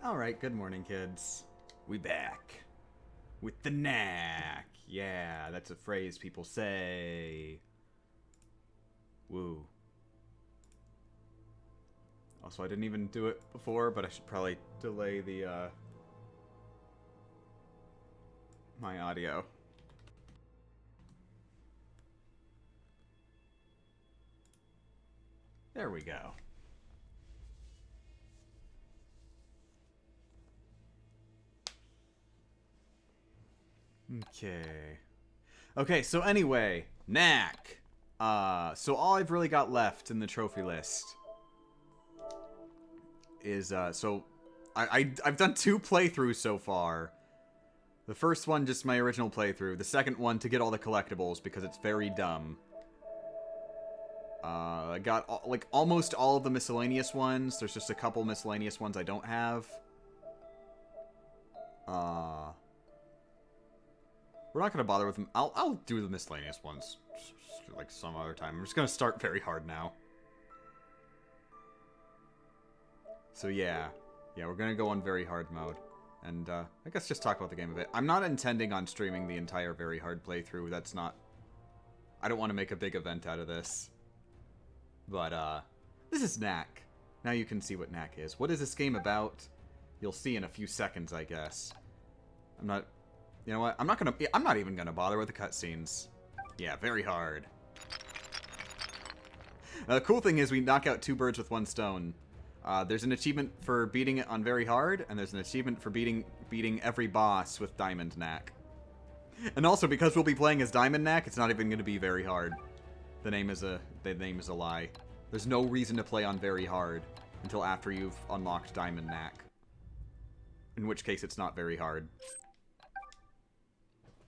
Alright, good morning, kids. We back. With the knack. Yeah, that's a phrase people say. Woo. Also, I didn't even do it before, but I should probably delay the, my audio. There we go. Okay, so anyway, Knack. So all I've really got left in the trophy list is, I've done 2 playthroughs so far. The first one, just my original playthrough. The second one, to get all the collectibles, because it's very dumb. I got, like, almost all of the miscellaneous ones. There's just a couple miscellaneous ones I don't have. We're not going to bother with them. I'll do the miscellaneous ones, like, some other time. I'm just going to start very hard now. So, yeah. Yeah, we're going to go on very hard mode. And, I guess just talk about the game a bit. I'm not intending on streaming the entire very hard playthrough. That's not... I don't want to make a big event out of this. But, this is Knack. Now you can see what Knack is. What is this game about? You'll see in a few seconds, I guess. I'm not... You know what? I'm not even gonna bother with the cutscenes. Yeah, very hard. Now, the cool thing is we knock out 2 birds with 1 stone. There's an achievement for beating it on very hard, and there's an achievement for beating every boss with Diamond Knack. And also, because we'll be playing as Diamond Knack, it's not even gonna be very hard. The name is a lie. There's no reason to play on very hard until after you've unlocked Diamond Knack. In which case, it's not very hard.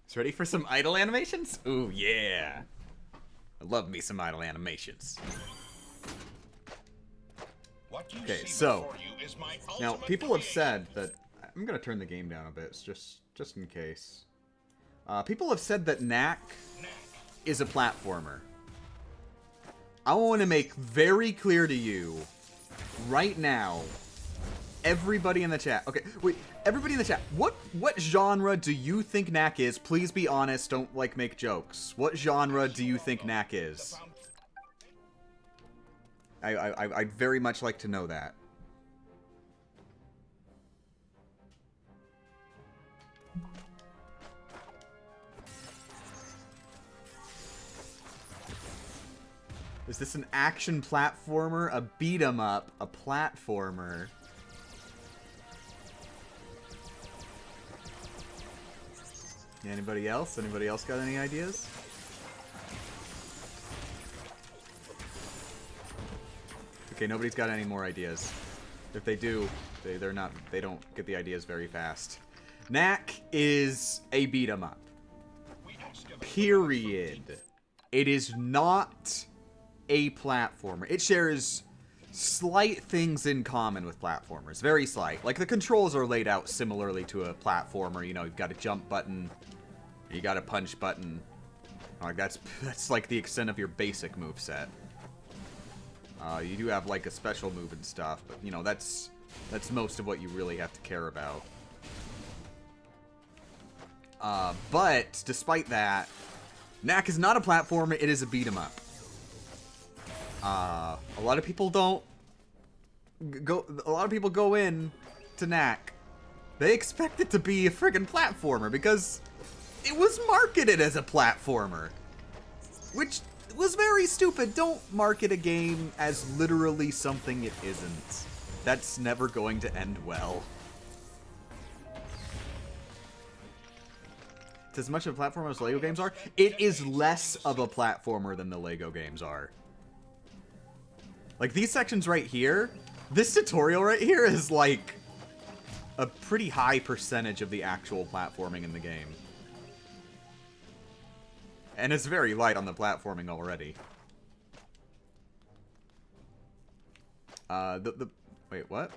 So ready for some idle animations? Ooh, yeah. I love me some idle animations. Okay, so now people have said that I'm gonna turn the game down a bit, just in case. People have said that Knack is a platformer. I want to make very clear to you right now. Everybody in the chat. Okay, wait. Everybody in the chat. What genre do you think Knack is? Please be honest. Don't, like, make jokes. What genre do you think Knack is? I'd very much like to know that. Is this an action platformer? A beat 'em up? A platformer? Anybody else? Anybody else got any ideas? Okay, nobody's got any more ideas. If they do, they don't get the ideas very fast. Knack is a beat 'em up. Period. It is not a platformer. It shares slight things in common with platformers. Very slight. Like, the controls are laid out similarly to a platformer. You know, you've got a jump button, you got a punch button. Like, that's like the extent of your basic moveset. You do have, like, a special move and stuff, but, you know, that's most of what you really have to care about. But, despite that, Knack is not a platformer, it is a beat 'em up. A lot of people go in to Knack. They expect it to be a friggin' platformer because it was marketed as a platformer. Which was very stupid. Don't market a game as literally something it isn't. That's never going to end well. It's as much of a platformer as Lego games are. It is less of a platformer than the Lego games are. Like, these sections right here, this tutorial right here is, like, a pretty high percentage of the actual platforming in the game. And it's very light on the platforming already. Wait, what?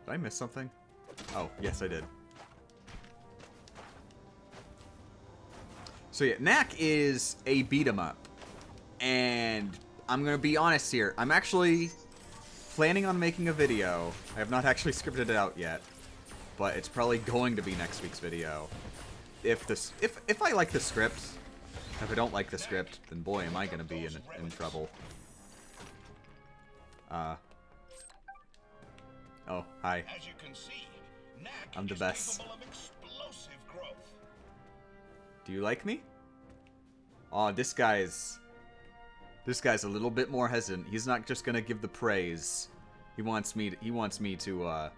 Did I miss something? Oh, yes, I did. So yeah, Knack is a beat 'em up. And I'm gonna be honest here. I'm actually planning on making a video. I have not actually scripted it out yet, but it's probably going to be next week's video. If I like the script, if I don't like the script, then boy, am I going to be in trouble. Oh, hi. As you can see, Knack I'm the is best. capable of explosive growth. Do you like me? Oh, this guy's a little bit more hesitant. He's not just gonna give the praise. He wants me to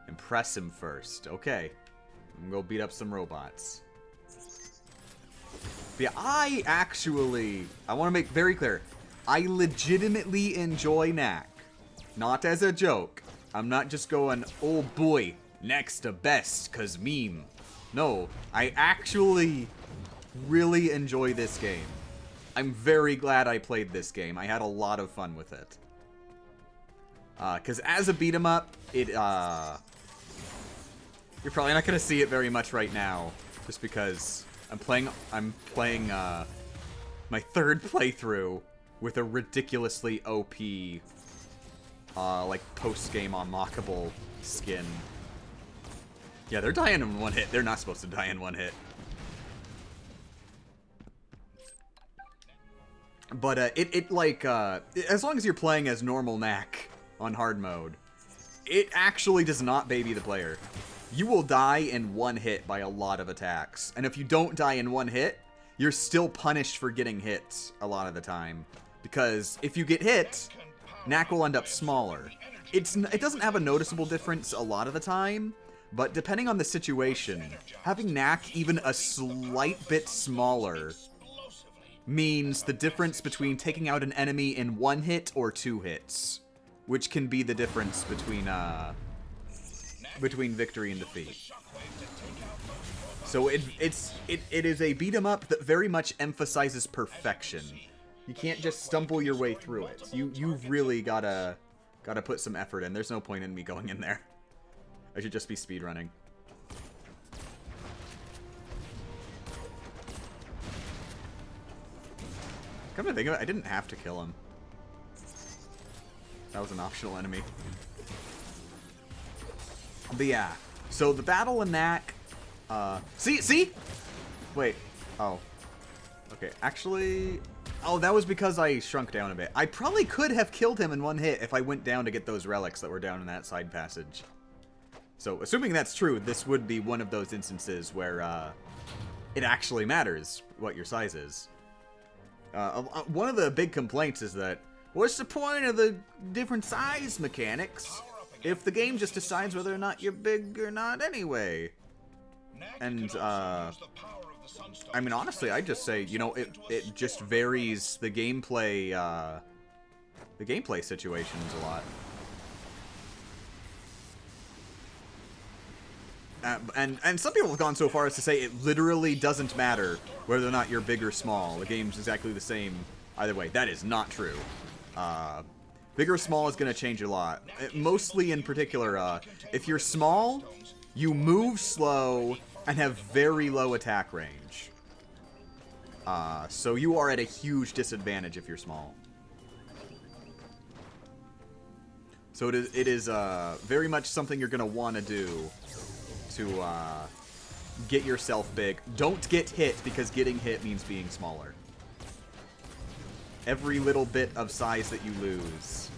impress him first. Okay. I'm gonna go beat up some robots. But yeah, I want to make very clear, I legitimately enjoy Knack. Not as a joke. I'm not just going, oh boy, Knack's the best, cause meme. No, I actually really enjoy this game. I'm very glad I played this game. I had a lot of fun with it. Cause as a beat 'em up, you're probably not gonna see it very much right now, just because I'm playing my third playthrough with a ridiculously OP, like post-game unlockable skin. Yeah, they're dying in one hit. They're not supposed to die in one hit. But as long as you're playing as normal Knack on hard mode, it actually does not baby the player. You will die in one hit by a lot of attacks. And if you don't die in one hit, you're still punished for getting hit a lot of the time. Because if you get hit, Knack will end up smaller. It doesn't have a noticeable difference a lot of the time, but depending on the situation, having Knack even a slight bit smaller means the difference between taking out an enemy in one hit or two hits, which can be the difference between victory and defeat. So it is a beat 'em up that very much emphasizes perfection. You can't just stumble your way through it. You've really gotta put some effort in. There's no point in me going in there. I should just be speedrunning. Come to think of it, I didn't have to kill him. That was an optional enemy. But yeah, so the battle in Knack, see? Wait, oh. Okay, actually, oh, that was because I shrunk down a bit. I probably could have killed him in one hit if I went down to get those relics that were down in that side passage. So, assuming that's true, this would be one of those instances where, it actually matters what your size is. One of the big complaints is that, what's the point of the different size mechanics if the game just decides whether or not you're big or not anyway? And, I mean, honestly, I'd just say, you know, it just varies the gameplay situations a lot. And some people have gone so far as to say it literally doesn't matter whether or not you're big or small. The game's exactly the same either way. That is not true. Big or small is going to change a lot. Mostly in particular, if you're small, you move slow and have very low attack range. So you are at a huge disadvantage if you're small. So it is very much something you're going to want to do to get yourself big. Don't get hit, because getting hit means being smaller. Every little bit of size that you lose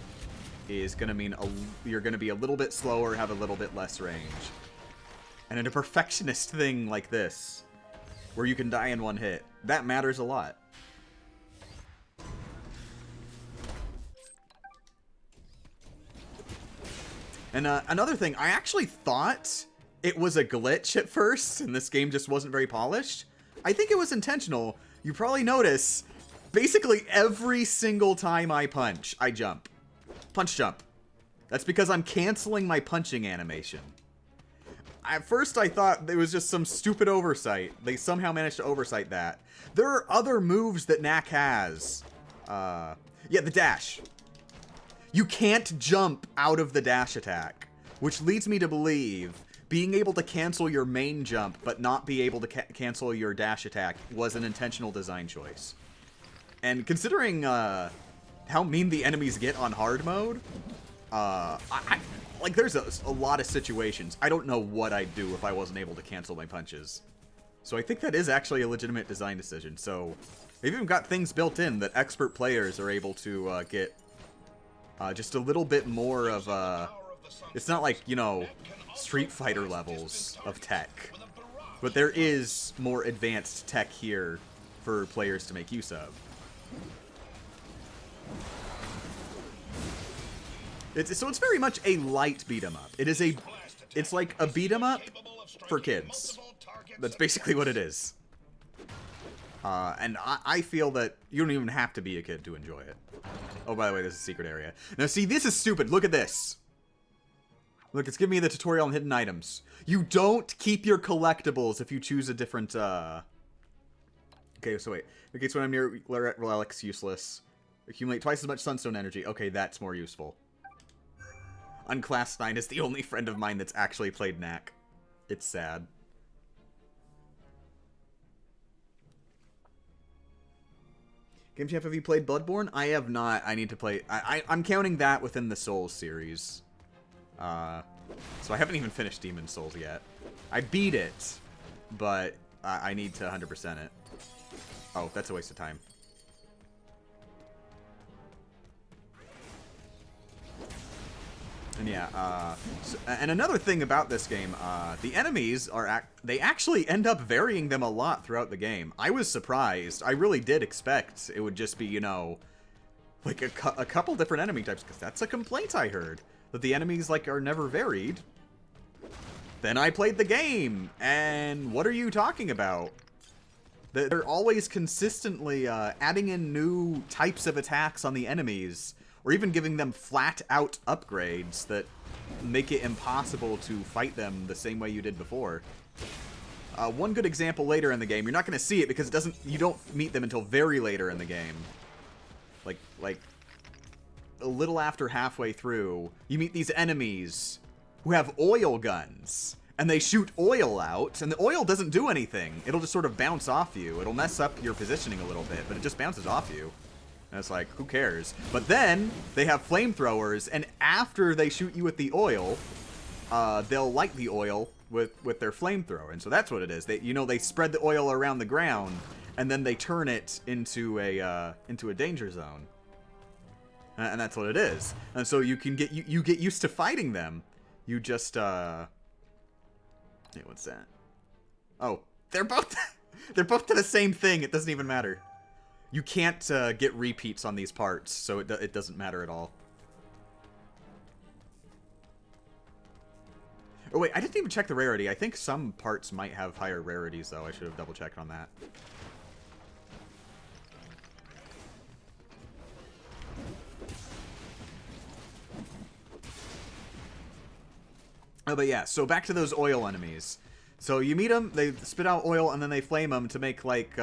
is going to mean you're going to be a little bit slower, have a little bit less range. And in a perfectionist thing like this, where you can die in one hit, that matters a lot. And another thing, I actually thought it was a glitch at first, and this game just wasn't very polished. I think it was intentional. You probably notice, basically every single time I punch, I jump. Punch jump. That's because I'm canceling my punching animation. At first I thought it was just some stupid oversight. They somehow managed to oversight that. There are other moves that Knack has. Yeah, the dash. You can't jump out of the dash attack, which leads me to believe being able to cancel your main jump but not be able to cancel your dash attack was an intentional design choice. And considering how mean the enemies get on hard mode, like, there's a lot of situations. I don't know what I'd do if I wasn't able to cancel my punches. So I think that is actually a legitimate design decision. So they've even got things built in that expert players are able to get just a little bit more of it's not like, you know, Street Fighter levels of tech. But there is more advanced tech here for players to make use of. So it's very much a light beat 'em up. It's like a beat 'em up for kids. That's basically what it is. And I feel that you don't even have to be a kid to enjoy it. Oh, by the way, there's a secret area. Now, see, this is stupid. Look at this. Look, it's giving me the tutorial on hidden items. You don't keep your collectibles if you choose a different, Okay, so wait. Okay, so when I'm near relics, useless. Accumulate twice as much sunstone energy. Okay, that's more useful. Unclass 9 is the only friend of mine that's actually played Knack. It's sad. Game Champ, have you played Bloodborne? I have not. I need to play... I'm counting that within the Souls series. So I haven't even finished Demon's Souls yet. I beat it, but I need to 100% it. Oh, that's a waste of time. And yeah, and another thing about this game, the enemies are they actually end up varying them a lot throughout the game. I was surprised. I really did expect it would just be, you know, like a couple different enemy types, because that's a complaint I heard, that the enemies, like, are never varied. Then I played the game, and what are you talking about? They're always consistently adding in new types of attacks on the enemies, or even giving them flat-out upgrades that make it impossible to fight them the same way you did before. One good example later in the game, you're not going to see it because you don't meet them until very later in the game. Like a little after halfway through, you meet these enemies who have oil guns. And they shoot oil out, and the oil doesn't do anything. It'll just sort of bounce off you. It'll mess up your positioning a little bit, but it just bounces off you. And it's like, who cares? But then, they have flamethrowers, and after they shoot you with the oil, they'll light the oil with their flamethrower. And so that's what it is. They spread the oil around the ground, and then they turn it into a danger zone. And that's what it is. And so you can get used to fighting them. You just, Hey, what's that? Oh, they're both to the same thing. It doesn't even matter. You can't get repeats on these parts, so it doesn't matter at all. Oh wait, I didn't even check the rarity. I think some parts might have higher rarities, though. I should have double checked on that. Oh, but yeah, so back to those oil enemies. So you meet them, they spit out oil, and then they flame them to make, like,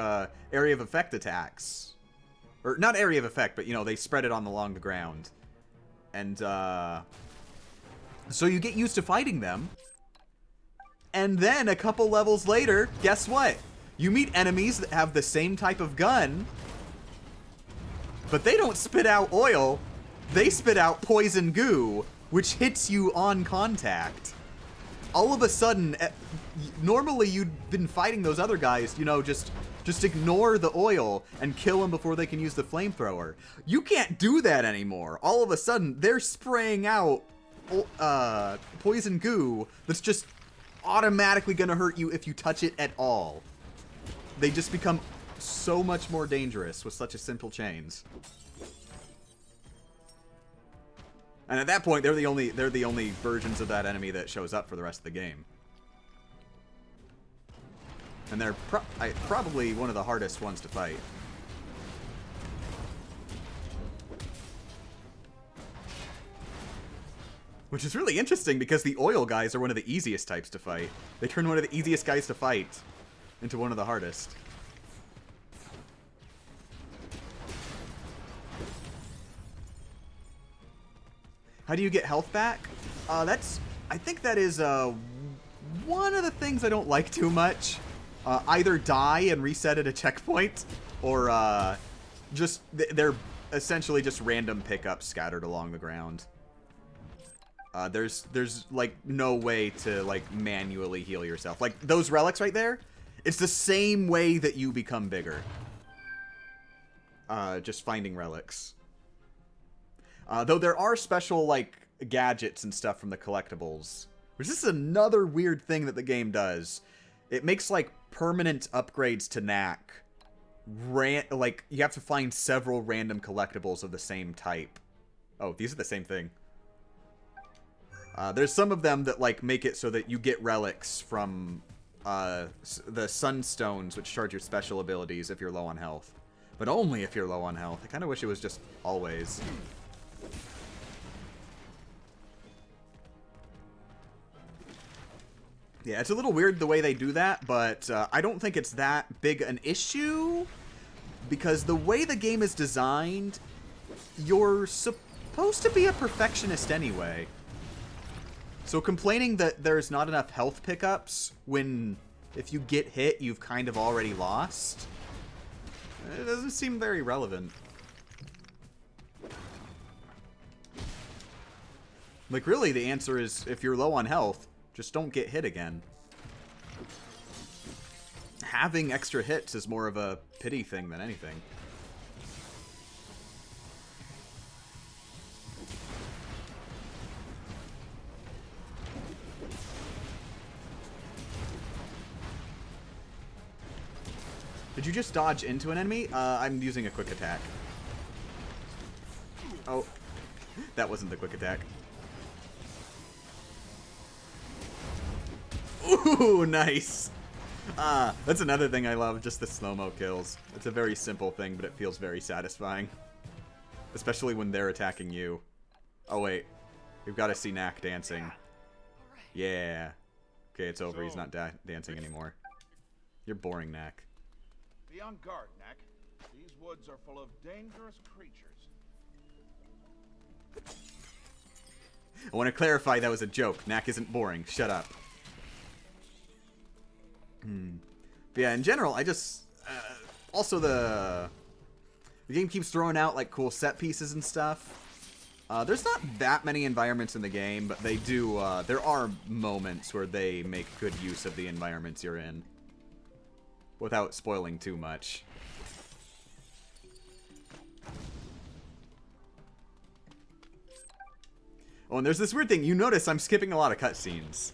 area of effect attacks. Or, not area of effect, but, you know, they spread it along the ground. And, so you get used to fighting them. And then, a couple levels later, guess what? You meet enemies that have the same type of gun, but they don't spit out oil. They spit out poison goo, which hits you on contact. All of a sudden, normally you'd been fighting those other guys, you know, just ignore the oil and kill them before they can use the flamethrower. You can't do that anymore. All of a sudden, they're spraying out poison goo that's just automatically gonna hurt you if you touch it at all. They just become so much more dangerous with such a simple change. And at that point, they're the only versions of that enemy that shows up for the rest of the game. And they're probably one of the hardest ones to fight. Which is really interesting because the oil guys are one of the easiest types to fight. They turn one of the easiest guys to fight into one of the hardest. How do you get health back? I think that is one of the things I don't like too much. Either die and reset at a checkpoint, or just they're essentially just random pickups scattered along the ground. There's like no way to like manually heal yourself. Like those relics right there, it's the same way that you become bigger. Just finding relics. Though there are special like gadgets and stuff from the collectibles, which is another weird thing that the game does. It makes like permanent upgrades to Knack. Like you have to find several random collectibles of the same type. Oh, these are the same thing. There's some of them that like make it so that you get relics from the sunstones, which charge your special abilities if you're low on health. But only if you're low on health. I kind of wish it was just always. Yeah, it's a little weird the way they do that, but I don't think it's that big an issue. Because the way the game is designed, you're supposed to be a perfectionist anyway. So complaining that there's not enough health pickups when if you get hit, you've kind of already lost, it doesn't seem very relevant. Like, really, the answer is, if you're low on health, just don't get hit again. Having extra hits is more of a pity thing than anything. Did you just dodge into an enemy? I'm using a quick attack. Oh, that wasn't the quick attack. Ooh, nice. That's another thing I love, just the slow-mo kills. It's a very simple thing, but it feels very satisfying. Especially when they're attacking you. Oh, wait. We've got to see Knack dancing. Yeah. Okay, it's over. He's not dancing anymore. You're boring, Knack. Be on guard, Knack. These woods are full of dangerous creatures. I want to clarify that was a joke. Knack isn't boring. Shut up. But yeah, in general, I just... also, the game keeps throwing out, like, cool set pieces and stuff. There's not that many environments in the game, but they do... there are moments where they make good use of the environments you're in. Without spoiling too much. Oh, and there's this weird thing. You notice I'm skipping a lot of cutscenes.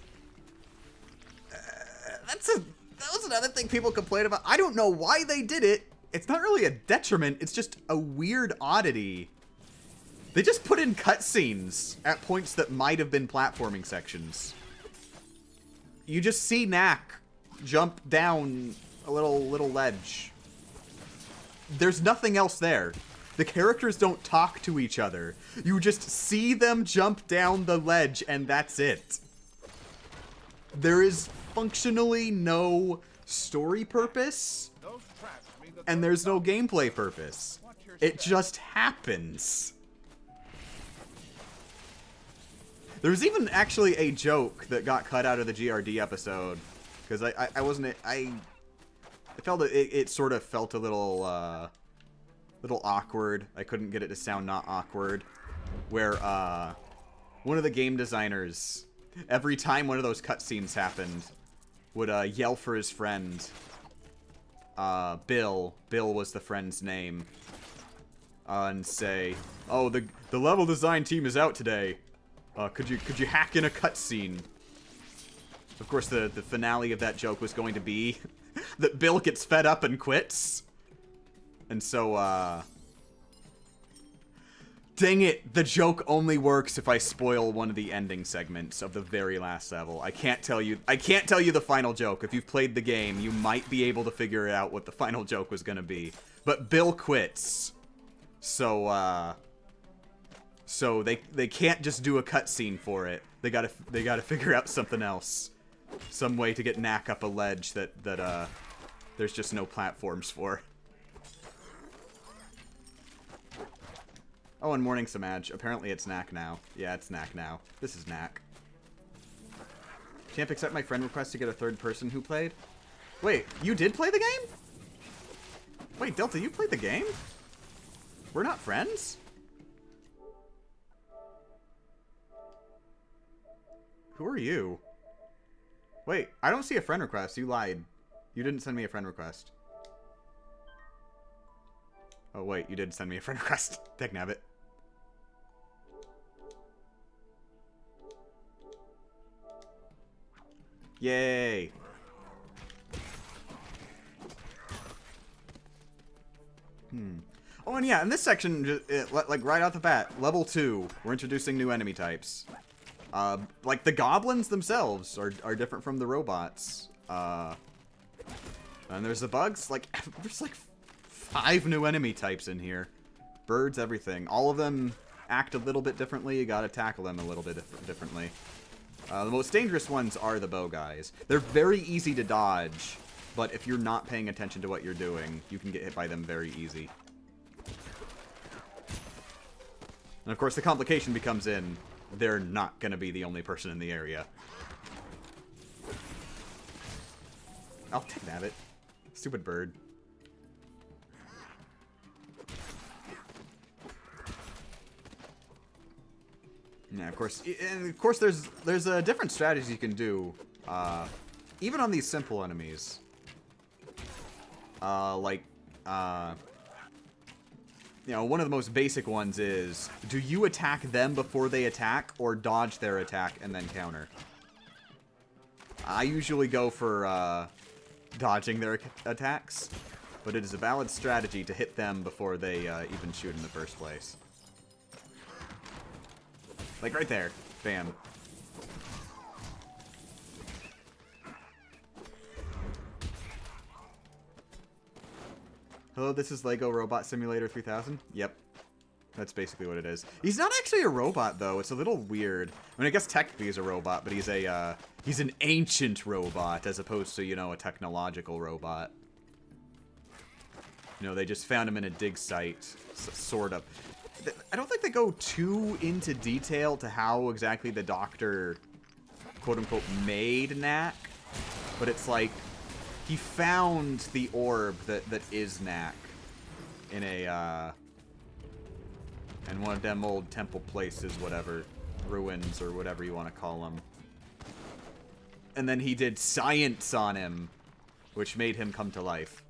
That was another thing people complain about. I don't know why they did it. It's not really a detriment. It's just a weird oddity. They just put in cutscenes at points that might have been platforming sections. You just see Knack jump down a little ledge. There's nothing else there. The characters don't talk to each other. You just see them jump down the ledge, and that's it. There is functionally no story purpose, and there's no gameplay purpose. It just happens. There's even actually a joke that got cut out of the GRD episode, because I felt it sort of felt a little awkward. I couldn't get it to sound not awkward. Where one of the game designers, every time one of those cutscenes happened, would yell for his friend, Bill. Bill was the friend's name, and say, "Oh, the level design team is out today. Could you hack in a cutscene?" Of course, the finale of that joke was going to be that Bill gets fed up and quits. And so, dang it, the joke only works if I spoil one of the ending segments of the very last level. I can't tell you the final joke. If you've played the game, you might be able to figure out what the final joke was gonna be. But Bill quits. So they can't just do a cutscene for it. They gotta figure out something else. Some way to get Knack up a ledge that there's just no platforms for. Oh, and Morning Samaj. Apparently it's Knack now. Yeah, it's Knack now. This is Knack. Can't accept my friend request to get a third person who played? Wait, you did play the game? Wait, Delta, you played the game? We're not friends? Who are you? Wait, I don't see a friend request. You lied. You didn't send me a friend request. Oh, wait, you did send me a friend request. Technabbit. Yay! Oh, and yeah, in this section, like right off the bat, level 2, we're introducing new enemy types. Like the goblins themselves are different from the robots. And there's the bugs. Like there's like 5 new enemy types in here. Birds, everything. All of them act a little bit differently. You gotta tackle them a little bit differently. The most dangerous ones are the bow guys. They're very easy to dodge, but if you're not paying attention to what you're doing, you can get hit by them very easy. And of course, the complication becomes in, they're not going to be the only person in the area. I'll take that. Stupid bird. Yeah, of course, there's a different strategy you can do, even on these simple enemies. You know, one of the most basic ones is, do you attack them before they attack, or dodge their attack and then counter? I usually go for dodging their attacks, but it is a valid strategy to hit them before they even shoot in the first place. Like right there. Bam. Hello, this is Lego Robot Simulator 3000? Yep. That's basically what it is. He's not actually a robot, though. It's a little weird. I mean, I guess technically he's a robot, but he's an ancient robot, as opposed to, you know, a technological robot. You know, they just found him in a dig site, sort of. I don't think they go too into detail to how exactly the doctor, quote-unquote, made Knack, but it's like, he found the orb that is Knack in in one of them old temple places, whatever, ruins or whatever you want to call them. And then he did science on him, which made him come to life.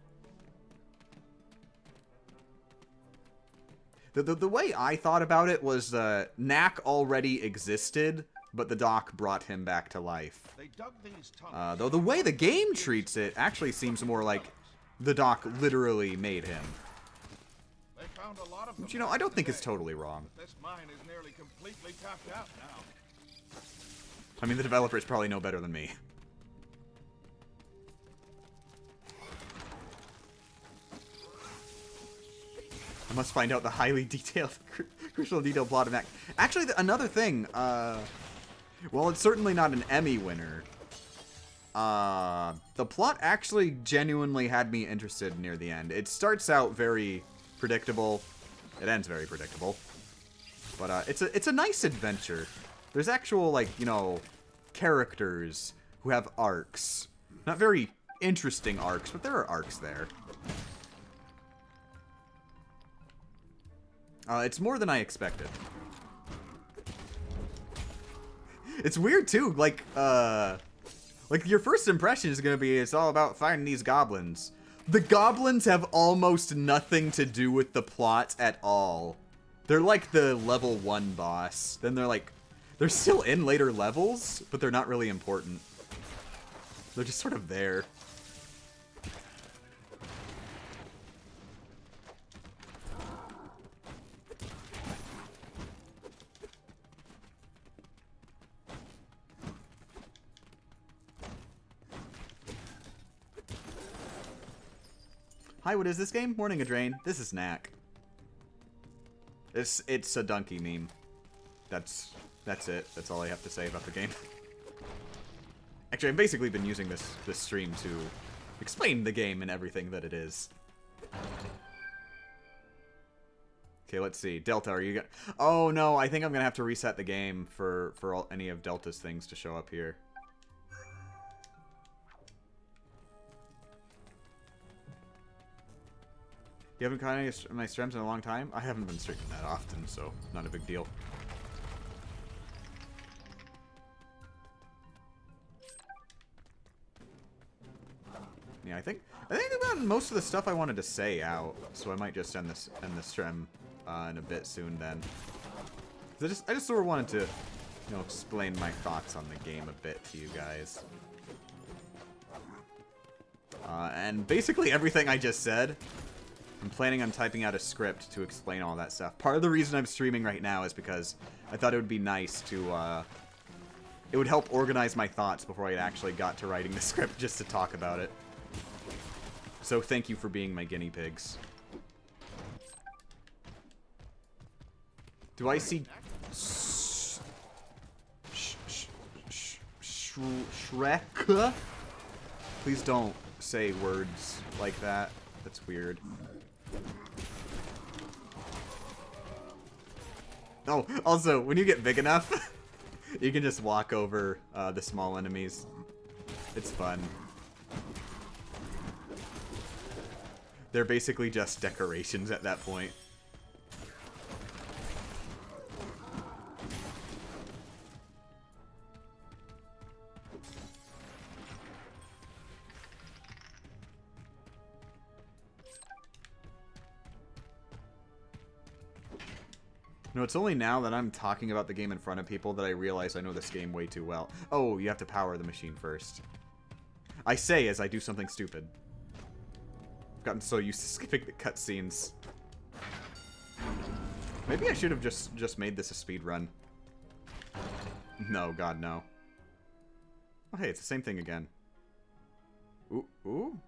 The way I thought about it was Knack already existed, but the doc brought him back to life. Though the way the game treats it actually seems more like the doc literally made him. Which, you know, I don't think is totally wrong. This mine is nearly completely tapped out now. I mean, the developers probably know better than me. I must find out the highly detailed, crucial detailed plot of Knack. Actually, another thing, well, it's certainly not an Emmy winner. The plot actually genuinely had me interested near the end. It starts out very predictable. It ends very predictable. But it's a nice adventure. There's actual, like, you know, characters who have arcs. Not very interesting arcs, but there are arcs there. It's more than I expected. It's weird too, like your first impression is gonna be, it's all about finding these goblins. The goblins have almost nothing to do with the plot at all. They're like the level 1 boss. Then they're still in later levels, but they're not really important. They're just sort of there. Hi, what is this game? Morning, Adrain. This is Knack. It's a donkey meme. That's it. That's all I have to say about the game. Actually, I've basically been using this stream to explain the game and everything that it is. Okay, let's see. Delta, are you gonna... Oh, no, I think I'm gonna have to reset the game for any of Delta's things to show up here. You haven't caught any of my streams in a long time? I haven't been streaming that often, so not a big deal. Yeah, I think I've gotten most of the stuff I wanted to say out, so I might just end the stream in a bit soon then. I just sort of wanted to, you know, explain my thoughts on the game a bit to you guys. And basically everything I just said, I'm planning on typing out a script to explain all that stuff. Part of the reason I'm streaming right now is because I thought it would be nice to, it would help organize my thoughts before I actually got to writing the script just to talk about it. So thank you for being my guinea pigs. Do I see... Shrek? Please don't say words like that. That's weird. Oh, also, when you get big enough, you can just walk over the small enemies. It's fun. They're basically just decorations at that point. No, it's only now that I'm talking about the game in front of people that I realize I know this game way too well. Oh, you have to power the machine first. I say as I do something stupid. I've gotten so used to skipping the cutscenes. Maybe I should have just made this a speed run. No, God, no. Oh, hey, it's the same thing again. Ooh, ooh.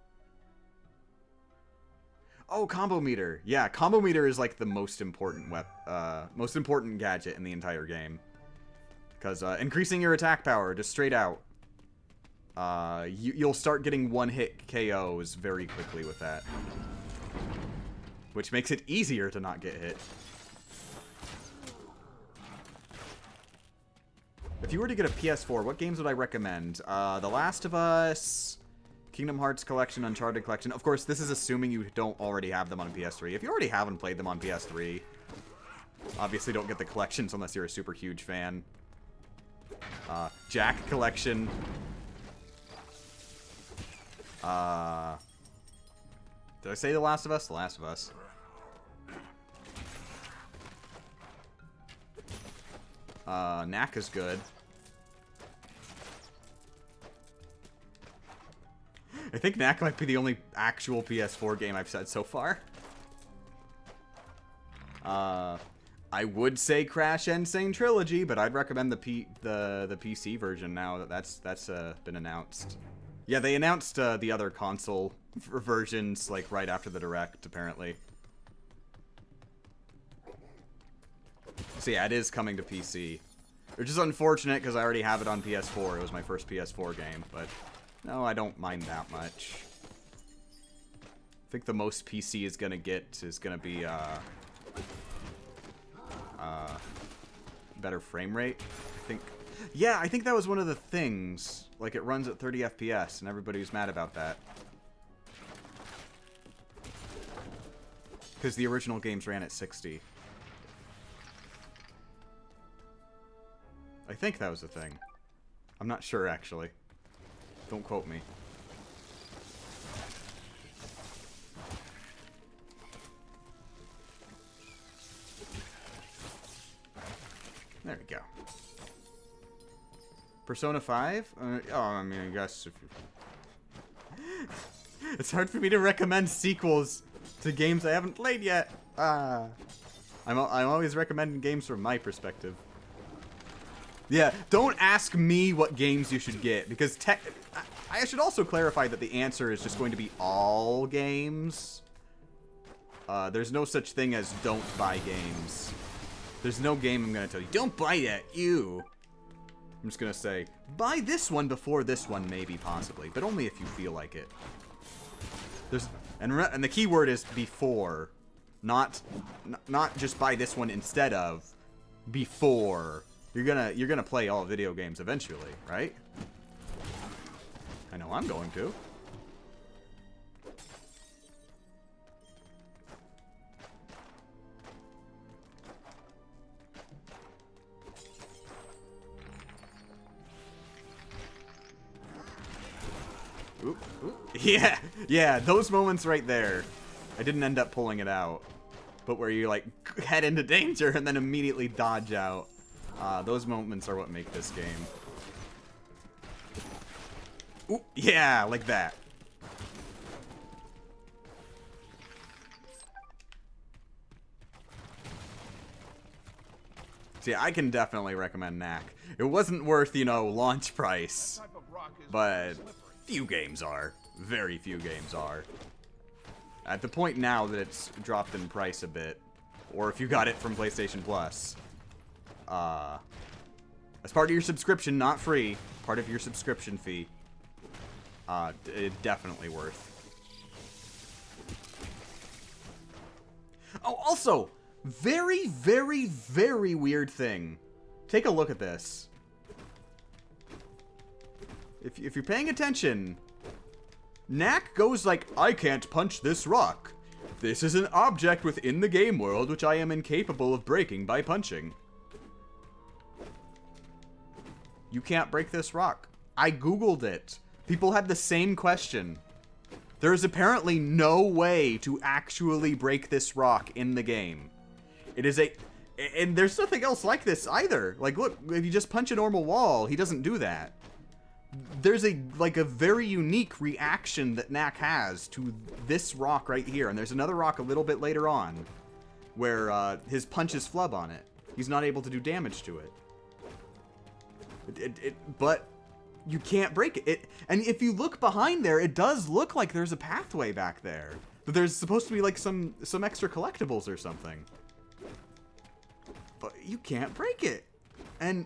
Oh, combo meter. Yeah, combo meter is like the most important most important gadget in the entire game. Because increasing your attack power, just straight out. You'll start getting one-hit KOs very quickly with that. Which makes it easier to not get hit. If you were to get a PS4, what games would I recommend? The Last of Us... Kingdom Hearts Collection, Uncharted Collection. Of course, this is assuming you don't already have them on PS3. If you already haven't played them on PS3, obviously don't get the collections unless you're a super huge fan. Jack Collection. Did I say The Last of Us? The Last of Us. Knack is good. I think Knack might be the only actual PS4 game I've said so far. I would say Crash Insane Trilogy, but I'd recommend the PC version now that that's been announced. Yeah, they announced the other console versions like right after the Direct, apparently. So yeah, it is coming to PC. Which is unfortunate because I already have it on PS4. It was my first PS4 game, but no, I don't mind that much. I think the most PC is gonna get is gonna be better frame rate. I think, yeah, I think that was one of the things. Like it runs at 30 FPS, and everybody was mad about that because the original games ran at 60. I think that was the thing. I'm not sure actually. Don't quote me. There we go. Persona 5? Oh, I mean, I guess if you... It's hard for me to recommend sequels to games I haven't played yet. I'm always recommending games from my perspective. Yeah, don't ask me what games you should get, because I should also clarify that the answer is just going to be all games. There's no such thing as don't buy games. There's no game I'm going to tell you, don't buy that, ew. I'm just going to say, buy this one before this one, maybe, possibly, but only if you feel like it. And the key word is before, not just buy this one instead of, before. You're gonna play all video games eventually, right? I know I'm going to. Oop, oop. Yeah, yeah, those moments right there. I didn't end up pulling it out. But where you, like, head into danger and then immediately dodge out. Those moments are what make this game. Oop, yeah, like that. See, I can definitely recommend Knack. It wasn't worth, you know, launch price. But few games are. Very few games are. At the point now that it's dropped in price a bit, or if you got it from PlayStation Plus, as part of your subscription, not free, part of your subscription fee, it definitely worth. Oh, also, very, very, very weird thing. Take a look at this. If you're paying attention, Knack goes like, I can't punch this rock. This is an object within the game world which I am incapable of breaking by punching. You can't break this rock. I googled it. People had the same question. There is apparently no way to actually break this rock in the game. It is a... And there's nothing else like this either. Like, look, if you just punch a normal wall, he doesn't do that. There's a very unique reaction that Knack has to this rock right here. And there's another rock a little bit later on where his punches flub on it. He's not able to do damage to it. But you can't break it. And if you look behind there, it does look like there's a pathway back there. But there's supposed to be like some extra collectibles or something. But you can't break it. And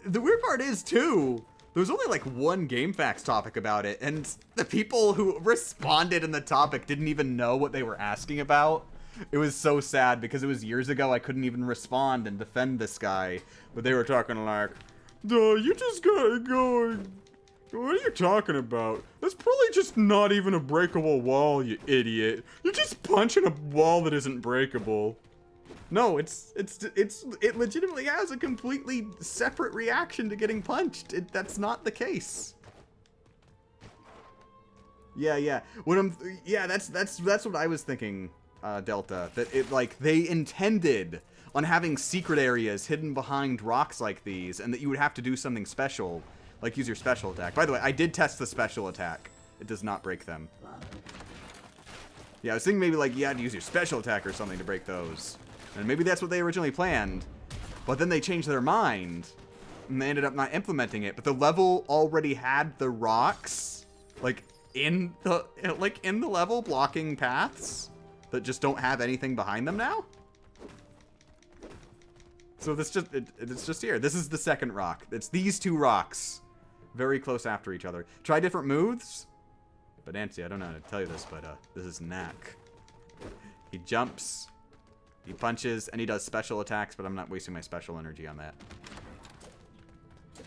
the weird part is, too, there was only like one GameFAQs topic about it, and the people who responded in the topic didn't even know what they were asking about. It was so sad because it was years ago. I couldn't even respond and defend this guy, but they were talking like, "Duh, you just gotta go. What are you talking about? That's probably just not even a breakable wall, you idiot. You're just punching a wall that isn't breakable." No, it legitimately has a completely separate reaction to getting punched. That's not the case. Yeah. That's what I was thinking, Delta. That they intended on having secret areas hidden behind rocks like these, and that you would have to do something special, like use your special attack. By the way, I did test the special attack. It does not break them. Yeah, I was thinking maybe like you had to use your special attack or something to break those. And maybe that's what they originally planned, but then they changed their mind, and they ended up not implementing it. But the level already had the rocks, in the level, blocking paths that just don't have anything behind them now. So it's just here. This is the second rock. It's these two rocks, very close after each other. Try different moves. But Nancy, I don't know how to tell you this, but this is Knack. He jumps. He punches, and he does special attacks, but I'm not wasting my special energy on that.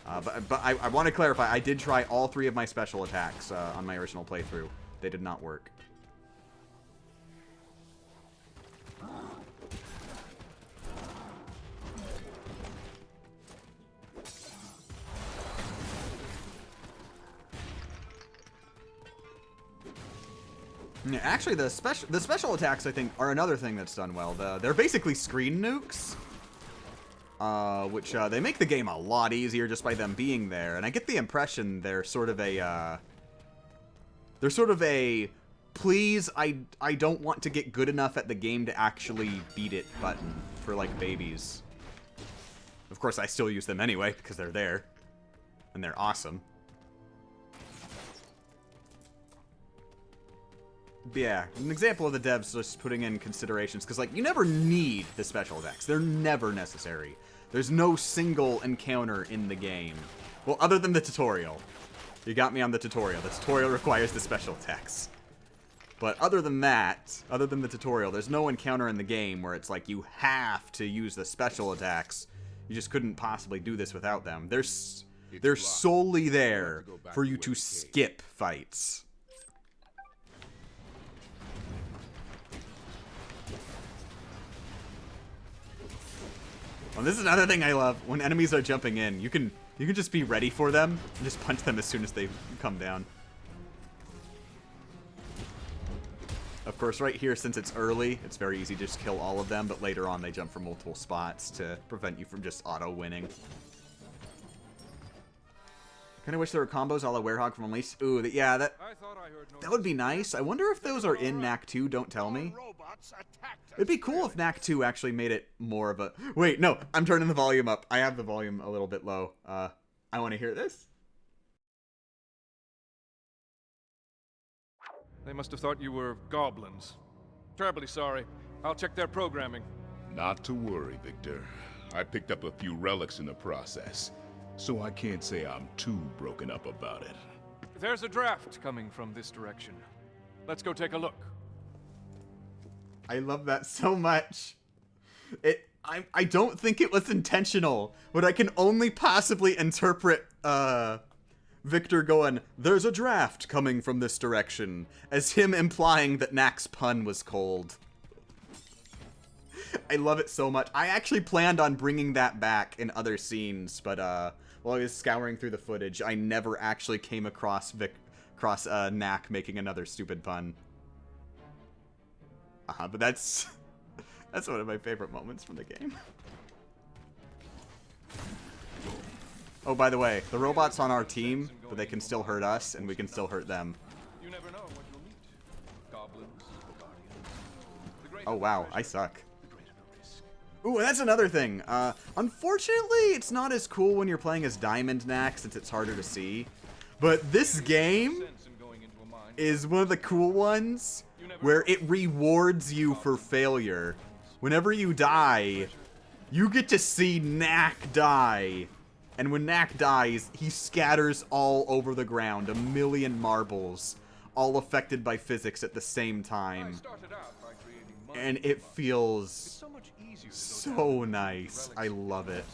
But I want to clarify, I did try all three of my special attacks on my original playthrough. They did not work. Yeah, actually, the special attacks, I think, are another thing that's done well. They're basically screen nukes, which they make the game a lot easier just by them being there. And I get the impression they're sort of a, please, I don't want to get good enough at the game to actually beat it button for like babies. Of course, I still use them anyway because they're there, and they're awesome. Yeah, an example of the devs just putting in considerations, because, you never need the special attacks. They're never necessary. There's no single encounter in the game. Well, other than the tutorial. You got me on the tutorial. The tutorial requires the special attacks. But other than that, other than the tutorial, there's no encounter in the game where it's like you have to use the special attacks. You just couldn't possibly do this without them. They're solely there for you to skip fights. Well, this is another thing I love. When enemies are jumping in, you can just be ready for them and just punch them as soon as they come down. Of course, right here, since it's early, it's very easy to just kill all of them, but later on they jump from multiple spots to prevent you from just auto-winning. Kinda wish there were combos a la Werehog from Unleashed. Ooh, yeah, that would be nice. I wonder if those are in Knack 2, don't tell me. It'd be cool if Knack 2 actually made it more of a... Wait, no, I'm turning the volume up. I have the volume a little bit low. I want to hear this. They must have thought you were goblins. Terribly sorry. I'll check their programming. Not to worry, Victor. I picked up a few relics in the process, so I can't say I'm too broken up about it. There's a draft coming from this direction. Let's go take a look. I love that so much. I don't think it was intentional, but I can only possibly interpret Victor going, "There's a draft coming from this direction," as him implying that Knack's pun was cold. I love it so much. I actually planned on bringing that back in other scenes, but while I was scouring through the footage, I never actually came across Knack making another stupid pun. But that's one of my favorite moments from the game. Oh, by the way, the robot's on our team, but they can still hurt us, and we can still hurt them. You never know what you'll meet. Goblins, guardians. Oh wow, I suck. Ooh, and that's another thing. Unfortunately, it's not as cool when you're playing as Diamond Knack, since it's harder to see. But this game is one of the cool ones where it rewards you for failure. Whenever you die, you get to see Knack die. And when Knack dies, he scatters all over the ground, a million marbles, all affected by physics at the same time. And it feels so nice. I love it.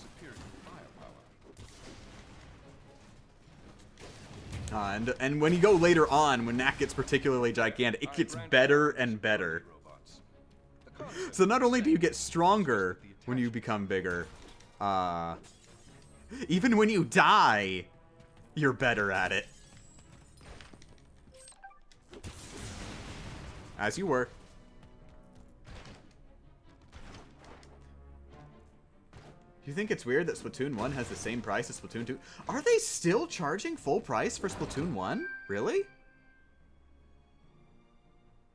And when you go later on, when Knack gets particularly gigantic, it gets better and better. So not only do you get stronger when you become bigger, even when you die, you're better at it. As you were. Do you think it's weird that Splatoon 1 has the same price as Splatoon 2? Are they still charging full price for Splatoon 1? Really?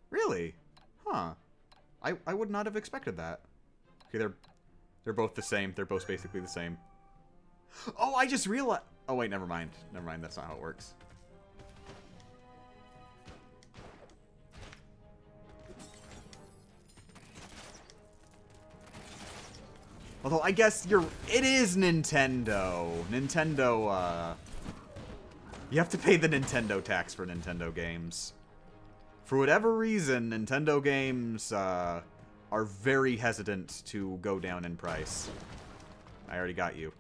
Really? Huh. I would not have expected that. Okay, they're both the same. They're both basically the same. Oh, I just realized... Oh, wait, never mind. Never mind, that's not how it works. Although, I guess it is Nintendo. You have to pay the Nintendo tax for Nintendo games. For whatever reason, Nintendo games, are very hesitant to go down in price. I already got you.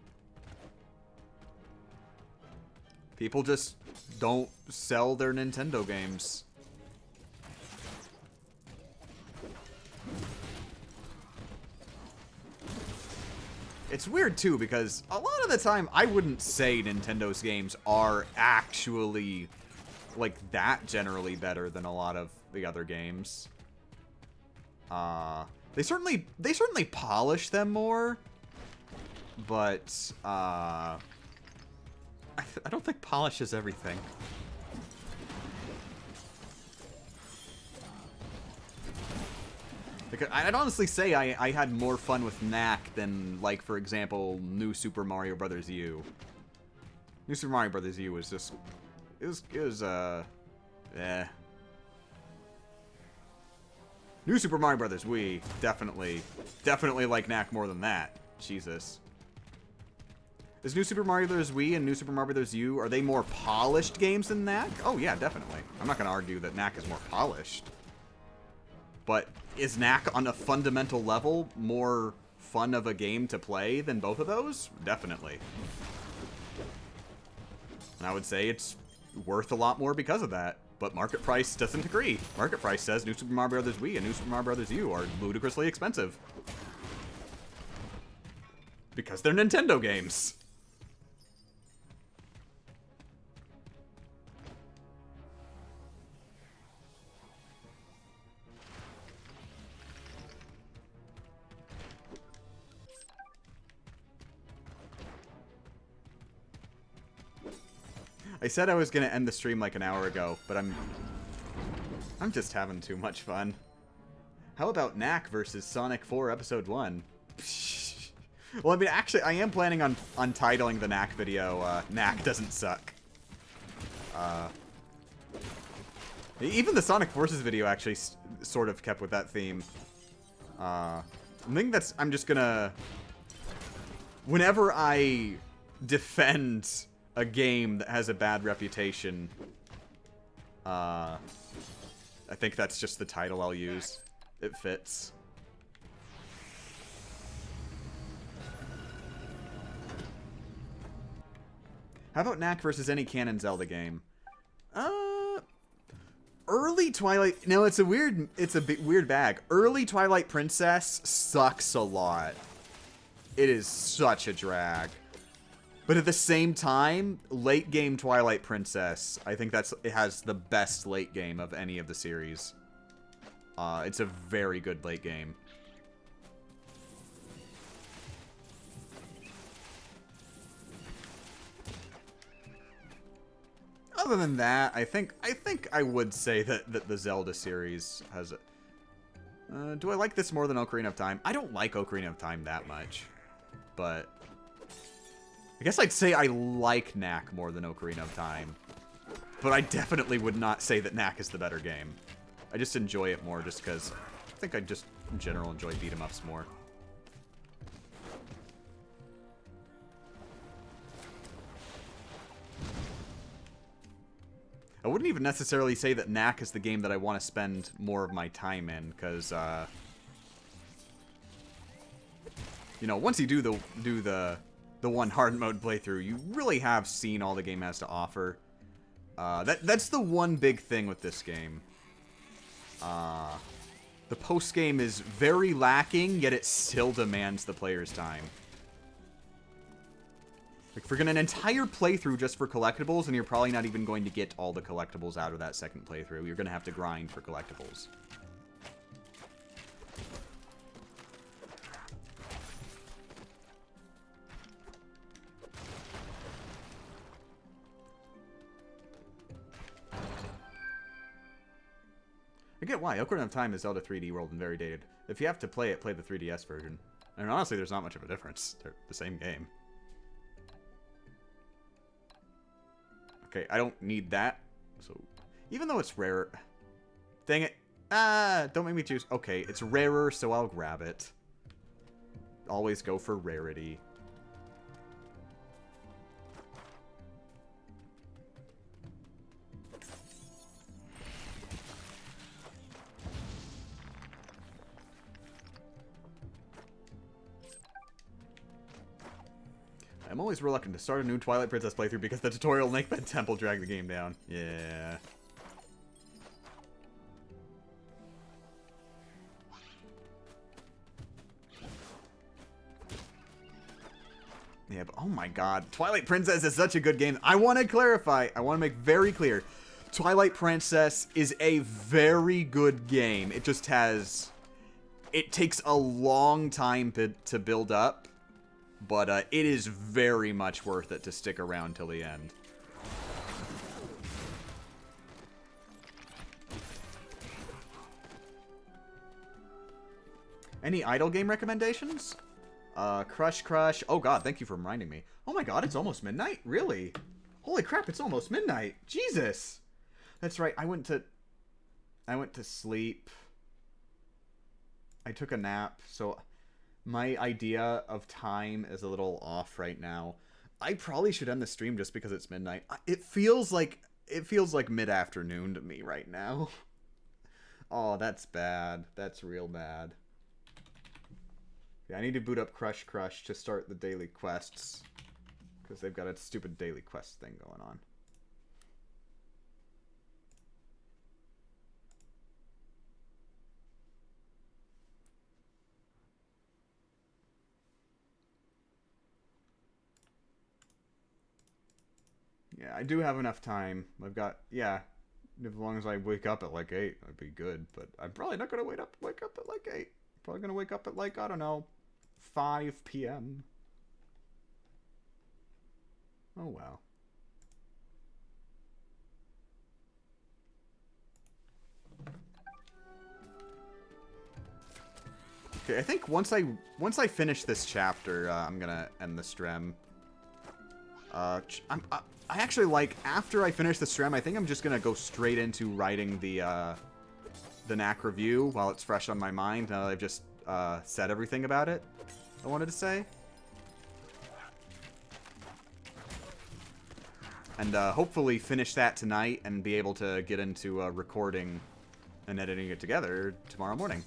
People just don't sell their Nintendo games. It's weird, too, because a lot of the time, I wouldn't say Nintendo's games are actually, like, that generally better than a lot of the other games. They certainly polish them more, but, I don't think polish is everything. Because I'd honestly say I had more fun with Knack than, like, for example, New Super Mario Bros. U. New Super Mario Bros. U was just... It was, eh. New Super Mario Bros. Wii, definitely like Knack more than that. Jesus. Is New Super Mario Bros. Wii and New Super Mario Bros. U, are they more polished games than Knack? Oh, yeah, definitely. I'm not going to argue that Knack is more polished. But is Knack on a fundamental level more fun of a game to play than both of those? Definitely. And I would say it's worth a lot more because of that. But Market Price doesn't agree. Market Price says New Super Mario Bros. Wii and New Super Mario Bros. U are ludicrously expensive. Because they're Nintendo games. I said I was gonna end the stream like an hour ago, but I'm just having too much fun. How about Knack versus Sonic 4 Episode 1? Well, I mean, actually, I am planning on titling the Knack video, Knack Doesn't Suck. Even the Sonic Forces video actually sort of kept with that theme. I think I'm just gonna... Whenever I defend a game that has a bad reputation, I think that's just the title I'll use. It fits. How about Knack versus any canon Zelda game? Early Twilight... No, it's a weird bag. Early Twilight Princess sucks a lot. It is such a drag. But at the same time, late game Twilight Princess, I think it has the best late game of any of the series. It's a very good late game. Other than that, I think I would say that the Zelda series has... do I like this more than Ocarina of Time? I don't like Ocarina of Time that much. But... I guess I'd say I like Knack more than Ocarina of Time. But I definitely would not say that Knack is the better game. I just enjoy it more just because I think I just, in general, enjoy beat-em-ups more. I wouldn't even necessarily say that Knack is the game that I want to spend more of my time in, because, you know, once you do the one hard mode playthrough, you really have seen all the game has to offer. That's the one big thing with this game. The post-game is very lacking, yet it still demands the player's time. Like, if we're going an entire playthrough just for collectibles, and you're probably not even going to get all the collectibles out of that second playthrough. You're going to have to grind for collectibles. I get why. Ocarina of Time is Zelda 3D World and very dated. If you have to play it, play the 3DS version. And honestly, there's not much of a difference. They're the same game. Okay, I don't need that. So, even though it's rare... Dang it. Don't make me choose. Okay, it's rarer, so I'll grab it. Always go for rarity. I'm always reluctant to start a new Twilight Princess playthrough because the tutorial will make the temple drag the game down. Yeah. Yeah, but oh my god. Twilight Princess is such a good game. I want to clarify. I want to make very clear. Twilight Princess is a very good game. It just has... It takes a long time to build up. But it is very much worth it to stick around till the end. Any idle game recommendations? Crush Crush. Oh god, thank you for reminding me. Oh my god, it's almost midnight? Really? Holy crap, it's almost midnight. Jesus. That's right, I went to sleep. I took a nap, so... My idea of time is a little off right now. I probably should end the stream just because it's midnight. It feels like mid-afternoon to me right now. Oh, that's bad. That's real bad. Yeah, I need to boot up Crush Crush to start the daily quests. Because they've got a stupid daily quest thing going on. Yeah, I do have enough time. I've got, yeah, as long as I wake up at like 8, I'd be good. But I'm probably not going to wake up at like 8. Probably going to wake up at like, I don't know, 5 p.m. Oh, well. Okay, I think once I finish this chapter, I'm gonna end the Strem. I actually, like, after I finish the Strem, I think I'm just gonna go straight into writing the Knack review while it's fresh on my mind. Now that I've just said everything about it I wanted to say. And hopefully finish that tonight and be able to get into recording and editing it together tomorrow morning.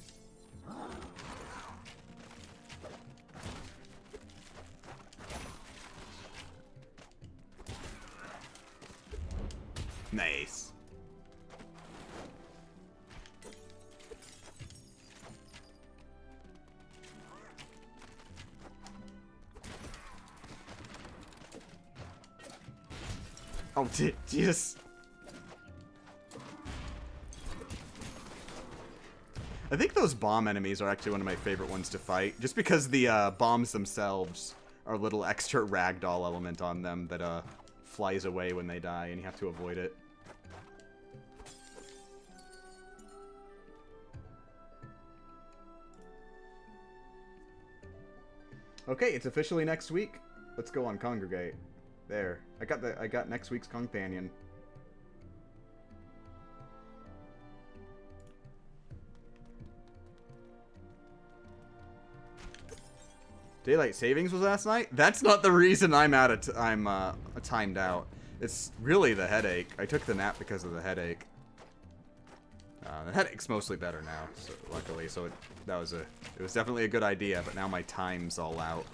Nice. Oh, Jesus. I think those bomb enemies are actually one of my favorite ones to fight, just because the bombs themselves are a little extra ragdoll element on them that flies away when they die, and you have to avoid it. Okay, it's officially next week. Let's go on Congregate. There. I got next week's companion. Daylight savings was last night? That's not the reason I'm timed out. It's really the headache. I took the nap because of the headache. The headache's mostly better now, so luckily. So it was definitely a good idea, but now my time's all out.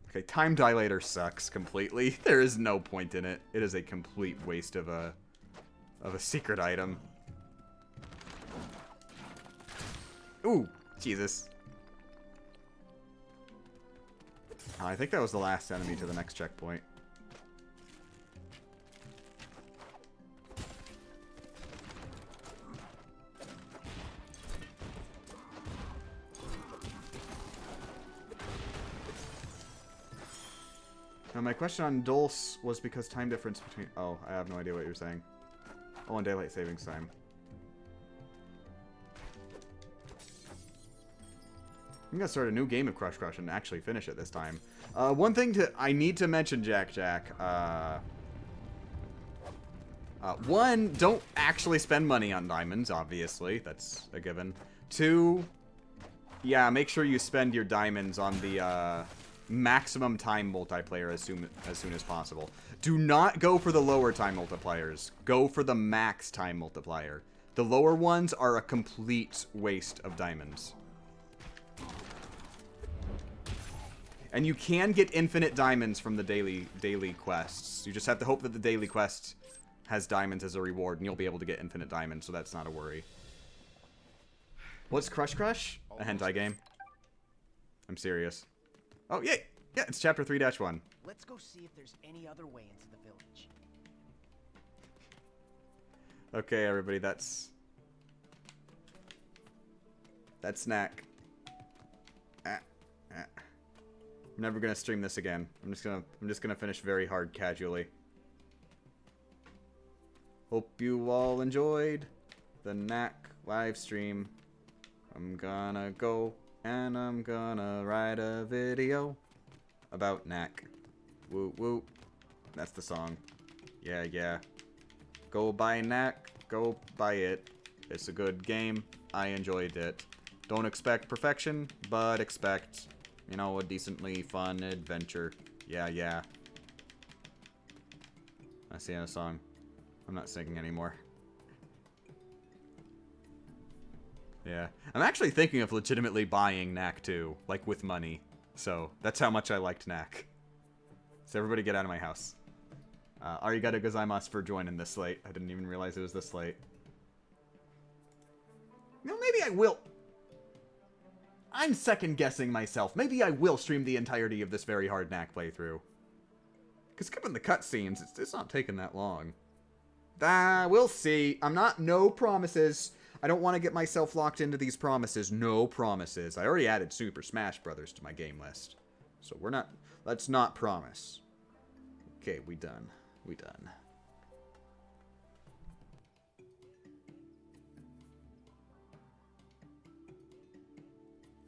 Okay, time dilator sucks completely. There is no point in it. It is a complete waste of a secret item. Ooh, Jesus. I think that was the last enemy to the next checkpoint. Now, my question on Dulce was because time difference between... Oh, I have no idea what you're saying. Oh, on daylight savings time. I'm gonna start a new game of Crush Crush and actually finish it this time. One thing I need to mention, Jack. One, don't actually spend money on diamonds, obviously. That's a given. Two, yeah, make sure you spend your diamonds on the maximum time multiplayer as soon as possible. Do not go for the lower time multipliers. Go for the max time multiplier. The lower ones are a complete waste of diamonds. And you can get infinite diamonds from the daily quests. You just have to hope that the daily quest has diamonds as a reward, and you'll be able to get infinite diamonds, so that's not a worry. What's Crush Crush? A hentai game. I'm serious. Oh, yay! Yeah, it's chapter 3-1. Let's go see if there's any other way into the village. Okay, everybody, that's Knack. I'm never gonna stream this again. I'm just gonna finish very hard casually. Hope you all enjoyed the Knack live stream. I'm gonna go and I'm gonna write a video about Knack. Woo woo. That's the song. Yeah, yeah. Go buy Knack. Go buy it. It's a good game. I enjoyed it. Don't expect perfection, but expect, you know, a decently fun adventure. Yeah, yeah. That's the end of the song. I'm not singing anymore. Yeah. I'm actually thinking of legitimately buying Knack too, like with money. So, that's how much I liked Knack. So everybody get out of my house. Arigato gozaimasu for joining this late. I didn't even realize it was this late. You know, maybe I will... I'm second-guessing myself. Maybe I will stream the entirety of this very hard Knack playthrough. Because given the cutscenes, it's not taking that long. We'll see. No promises. I don't want to get myself locked into these promises. No promises. I already added Super Smash Brothers to my game list. So let's not promise. Okay, we done. We done.